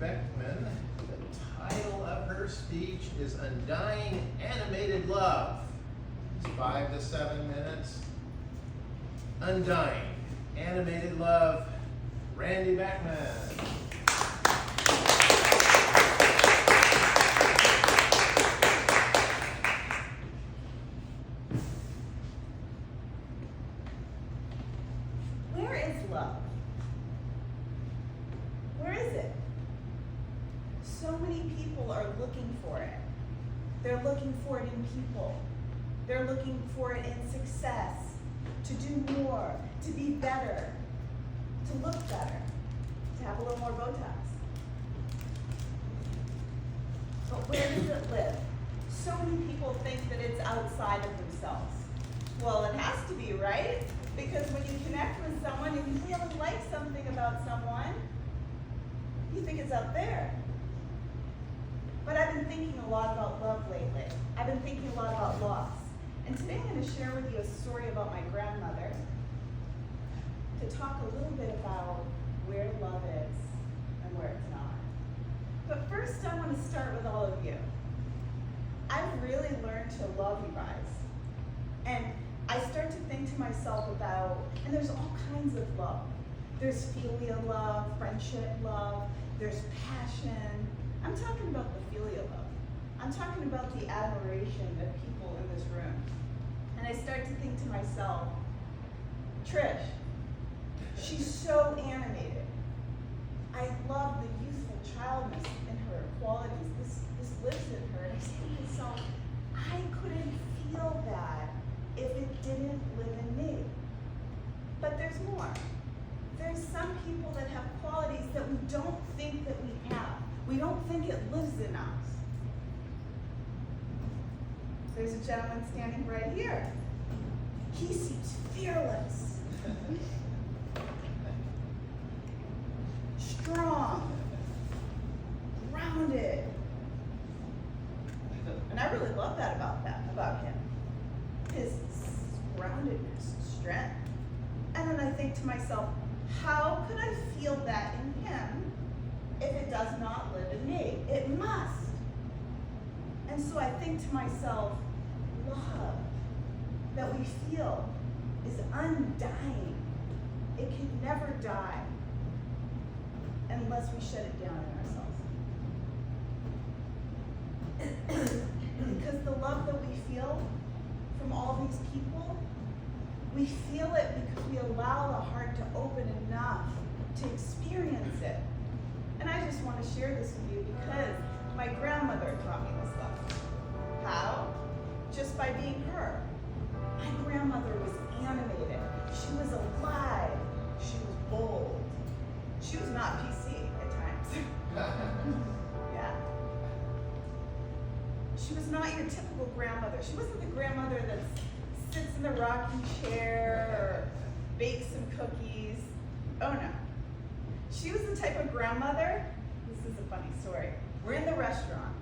Beckman. The title of her speech is Undying Animated Love. It's 5 to 7 minutes. Undying Animated Love, Randy Beckman. Where is love? Where is it? So many people are looking for it. They're looking for it in people. They're looking for it in success, to do more, to be better, to look better, to have a little more Botox. But where does it live? So many people think that it's outside of themselves. Well, it has to be, right? Because when you connect with someone and you really like something about someone, you think it's out there. But I've been thinking a lot about love lately. I've been thinking a lot about loss. And today I'm going to share with you a story about my grandmother to talk a little bit about where love is and where it's not. But first I want to start with all of you. I've really learned to love you guys. And I start to think to myself about, and there's all kinds of love. There's filial love, friendship love, there's passion. I'm talking about the filial love. I'm talking about the admiration of people in this room. And I start to think to myself, Trish, she's so animated. I love the youthful childness in her qualities. This lives in her. And I say to myself, I couldn't feel that if it didn't live in me. But there's more. There's some people that have qualities that we don't think that we have. We don't think it lives in us. There's a gentleman standing right here. He seems fearless, strong, grounded. And I really love that about him. His groundedness, strength. And then I think to myself, how could I feel that in him if it does not live in me? It must. And so I think to myself, love that we feel is undying. It can never die unless we shut it down in ourselves. Because the love that we feel from all these people, we feel it because we allow the heart to open enough to experience it. And I just want to share this with you because my grandmother taught me this love. How? Just by being her. My grandmother was animated. She was alive. She was bold. She was not PC at times. Yeah. She was not your typical grandmother. She wasn't the grandmother that sits in the rocking chair or bakes some cookies. Oh no. She was the type of grandmother, this is a funny story. We're in the restaurant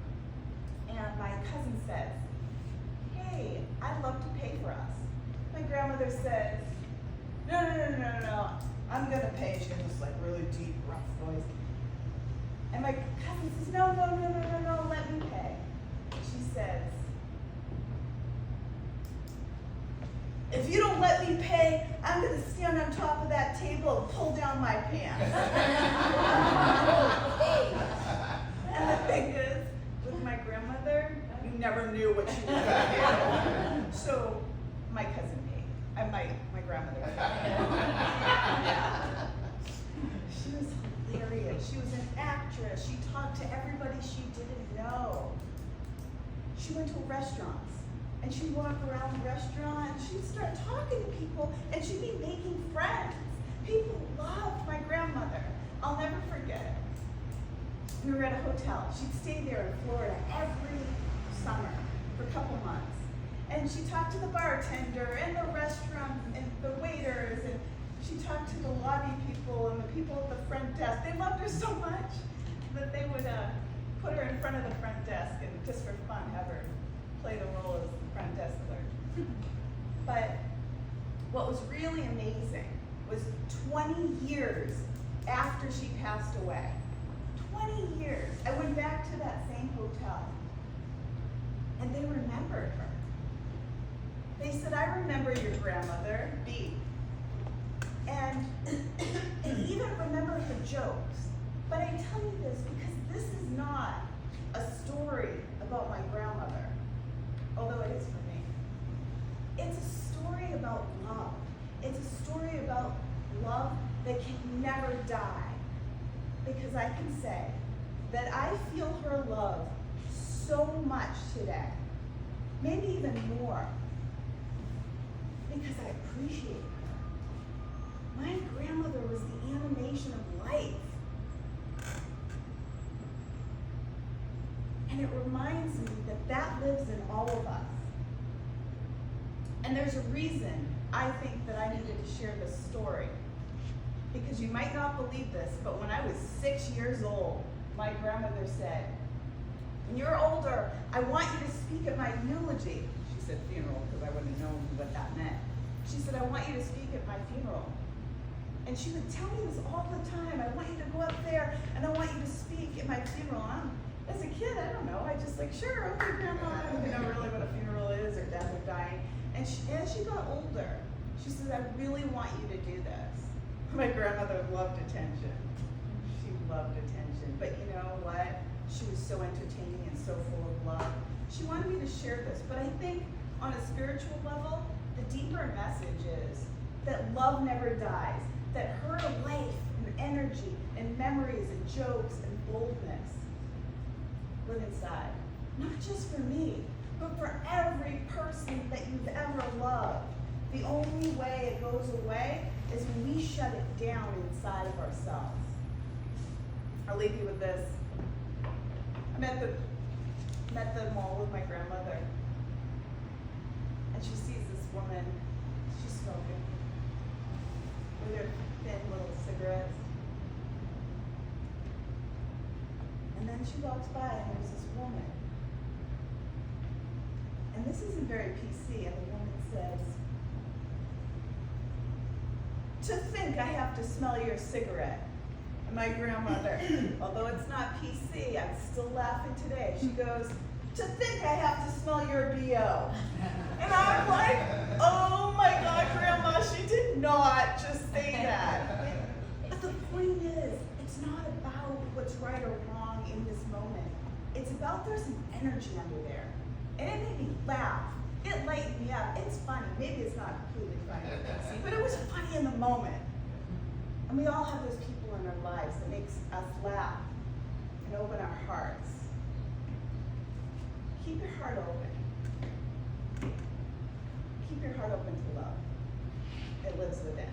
and my cousin says, hey, I'd love to pay for us. My grandmother says, no, I'm gonna pay. She has this like really deep, rough voice. And my cousin says, no, let me pay. She says, if you don't let me pay, I'm gonna stand on top of that table and pull down my pants. And the thing is, with my grandmother, you never knew what she was gonna do. So my cousin paid. My grandmother paid. Yeah. She was hilarious. She was an actress. She talked to everybody she didn't know. She went to restaurants. And she'd walk around the restaurant, and she'd start talking to people, and she'd be making friends. People loved my grandmother. I'll never forget it. We were at a hotel. She'd stay there in Florida every summer for a couple months. And she talked to the bartender and the restaurant and the waiters, and she talked to the lobby people and the people at the front desk. They loved her so much that they would put her in front of the front desk and just for fun have her play the role as the front desk clerk. But what was really amazing was 20 years after she passed away, 20 remember your grandmother, B, and even remember her jokes. But I tell you this because this is not a story about my grandmother, although it is for me. It's a story about love. It's a story about love that can never die. Because I can say that I feel her love so much today, maybe even more, because I appreciate her. My grandmother was the animation of life. And it reminds me that that lives in all of us. And there's a reason I think that I needed to share this story. Because you might not believe this, but when I was 6 years old, my grandmother said, "When you're older, I want you to speak at my eulogy." She said funeral, because I wouldn't have known what that meant. She said, "I want you to speak at my funeral." And she would tell me this all the time. "I want you to go up there, and I want you to speak at my funeral." As a kid, I don't know, I just like, sure, okay, Grandma. I didn't know really what a funeral is, or dad was dying. And as she got older, she said, "I really want you to do this." My grandmother loved attention. She loved attention. But you know what? She was so entertaining and so full of love. She wanted me to share this. But I think on a spiritual level, the deeper message is that love never dies. That her life and energy and memories and jokes and boldness live inside. Not just for me, but for every person that you've ever loved. The only way it goes away is when we shut it down inside of ourselves. I'll leave you with this. I'm at the mall with my grandmother, and she sees this woman, she's smoking, with her thin little cigarettes. And then she walks by, and there's this woman. And this isn't very PC, and the woman says, "To think I have to smell your cigarette." And my grandmother, although it's not PC, I'm still laughing today. She goes, "To think I have to smell your BO." And I'm like, oh my God, Grandma, she did not just say that. But the point is, it's not about what's right or wrong in this moment. It's about there's an energy under there. And it made me laugh. It lightened me up. It's funny. Maybe it's not completely funny, but it was funny in the moment. And we all have those people in our lives that makes us laugh and open our hearts. Keep your heart open. Keep your heart open to love. It lives within.